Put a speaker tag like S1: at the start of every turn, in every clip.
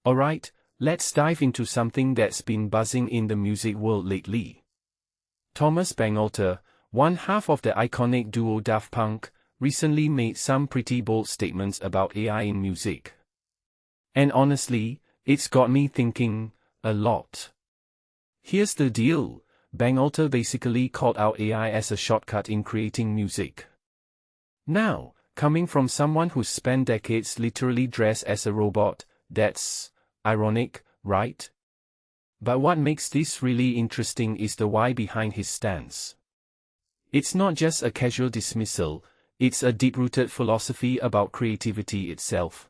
S1: Alright, let's dive into something that's been buzzing in the music world lately. Thomas Bangalter, one half of the iconic duo Daft Punk, recently made some pretty bold statements about AI in music. And honestly, it's got me thinking a lot. Here's the deal, Bangalter basically called out AI as a shortcut in creating music. Now, coming from someone who's spent decades literally dressed as a robot, that's ironic, right? But what makes this really interesting is the why behind his stance. It's not just a casual dismissal, it's a deep-rooted philosophy about creativity itself.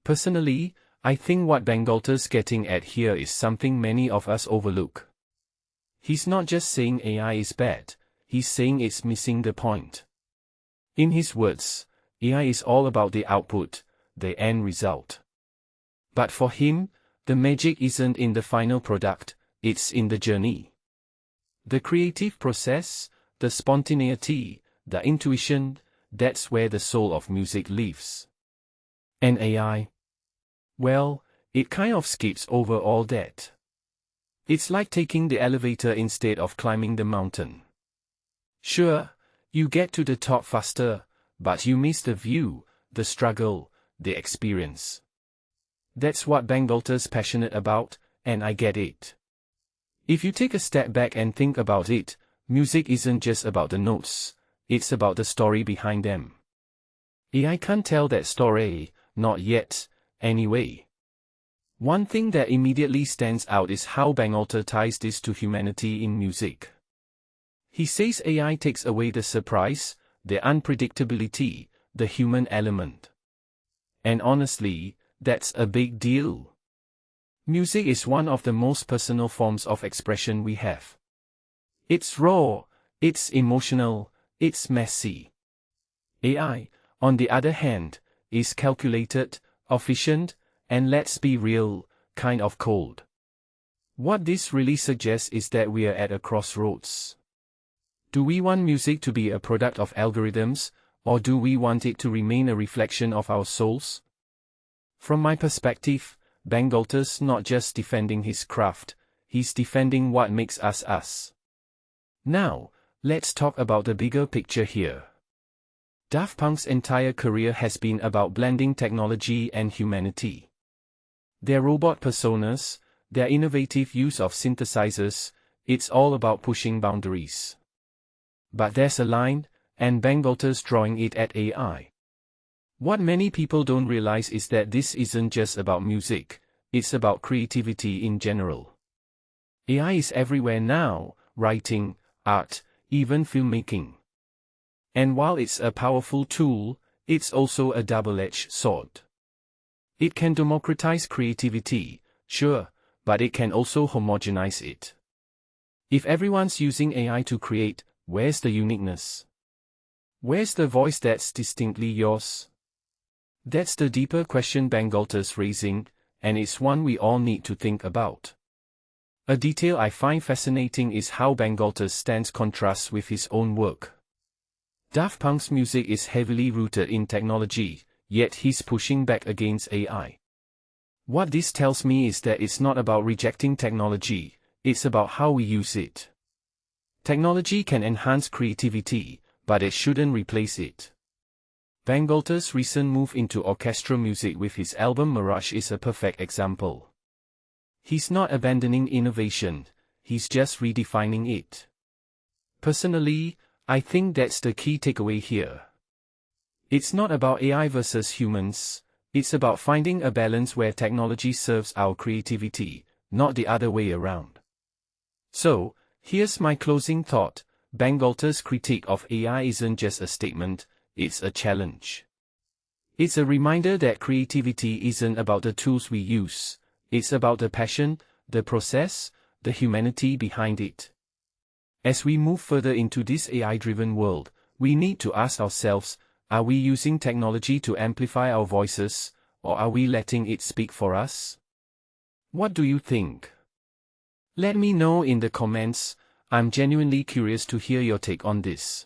S1: Personally, I think what Bangalter's getting at here is something many of us overlook. He's not just saying AI is bad, he's saying it's missing the point. In his words, AI is all about the output, the end result. But for him, the magic isn't in the final product, it's in the journey. The creative process, the spontaneity, the intuition, that's where the soul of music lives. And AI? Well, it kind of skips over all that. It's like taking the elevator instead of climbing the mountain. Sure, you get to the top faster, but you miss the view, the struggle, the experience. That's what Bangalter's passionate about, and I get it. If you take a step back and think about it, music isn't just about the notes, it's about the story behind them. AI can't tell that story, not yet, anyway. One thing that immediately stands out is how Bangalter ties this to humanity in music. He says AI takes away the surprise, the unpredictability, the human element. And honestly, that's a big deal. Music is one of the most personal forms of expression we have. It's raw, it's emotional, it's messy. AI, on the other hand, is calculated, efficient, and let's be real, kind of cold. What this really suggests is that we are at a crossroads. Do we want music to be a product of algorithms, or do we want it to remain a reflection of our souls? From my perspective, Bangalter's not just defending his craft, he's defending what makes us us. Now, let's talk about the bigger picture here. Daft Punk's entire career has been about blending technology and humanity. Their robot personas, their innovative use of synthesizers, it's all about pushing boundaries. But there's a line, and Bangalter's drawing it at AI. What many people don't realize is that this isn't just about music, it's about creativity in general. AI is everywhere now, writing, art, even filmmaking. And while it's a powerful tool, it's also a double-edged sword. It can democratize creativity, sure, but it can also homogenize it. If everyone's using AI to create, where's the uniqueness? Where's the voice that's distinctly yours? That's the deeper question Bangalter's raising, and it's one we all need to think about. A detail I find fascinating is how Bangalter's stance contrasts with his own work. Daft Punk's music is heavily rooted in technology, yet he's pushing back against AI. What this tells me is that it's not about rejecting technology, it's about how we use it. Technology can enhance creativity, but it shouldn't replace it. Bangalter's recent move into orchestral music with his album Mirage is a perfect example. He's not abandoning innovation, he's just redefining it. Personally, I think that's the key takeaway here. It's not about AI versus humans, it's about finding a balance where technology serves our creativity, not the other way around. So, here's my closing thought, Bangalter's critique of AI isn't just a statement, it's a challenge. It's a reminder that creativity isn't about the tools we use, it's about the passion, the process, the humanity behind it. As we move further into this AI-driven world, we need to ask ourselves, are we using technology to amplify our voices, or are we letting it speak for us? What do you think? Let me know in the comments, I'm genuinely curious to hear your take on this.